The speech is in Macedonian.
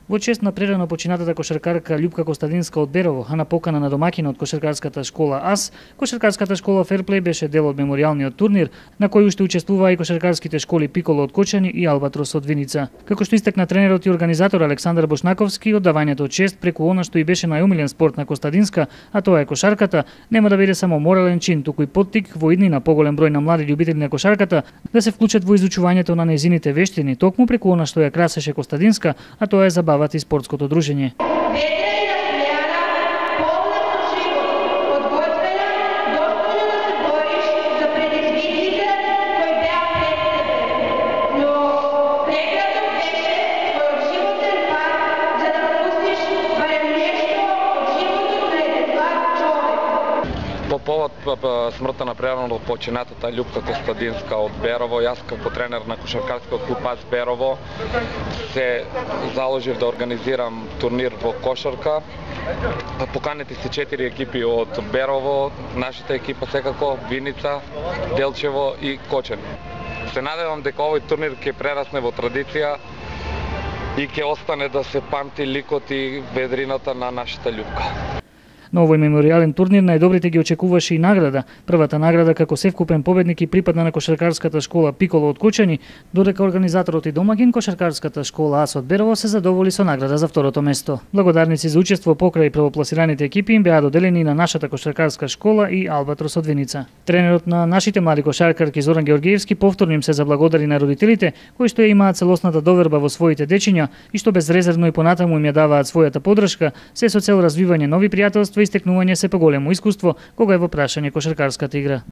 Во чест на прерано починатата кошаркарка Љупка Костадинска од Берово, а на покана на домакинот од кошаркарската школа АС, кошаркарската школа Ферплей беше дел од меморијалниот турнир, на кој уште учествуваа и кошаркарските школи Пиколо од Кочани и Албатрос од Виница. Како што истакна тренерот и организатор Александар Бошнаковски, оддавањето од чест преку она што и беше најомилен спорт на Костадинска, а тоа е кошарката, нема да биде само морален чин, туку и поттик во иднина поголем број на млади љубители на кошарката да се вклучат во изучувањето на нејзините вештини, токму преку она што ја красеше Костадинска, а тоа е забавата и спортското дружење. По повод смртта на прерано починатата Љупка Костадинска од Берово, јас како тренер на кошаркарскиот клуб АС Берово се заложив да организирам турнир во кошарка. Поканети се 4 екипи од Берово, нашата екипа секако, Виница, Делчево и Кочани. Се надевам дека овој турнир ќе прерасне во традиција и ќе остане да се памти ликот и ведрината на нашата Љупка. На овој меморијален турнир најдобрите ги очекуваше и награда. Првата награда како севкупен победник и припадна на кошаркарската школа Пиколо од Кочани, додека организаторот и домакин кошаркарската школа АС од Берово се задоволи со награда за второто место. Благодарници за учество покрај првопласираните екипи им беа доделени на нашата кошаркарска школа и Албатрос од Виница. Тренерот на нашите млади кошаркарки Зоран Георгиевски повторно им се заблагодари на родителите кои што ја имаат целосната доверба во своите дечиња и што безрезервно и понатаму им ја даваат својата поддршка, се со цел развивање нови пријателства и стекнување се поголемо искуство кога е во прашање кошаркарската игра.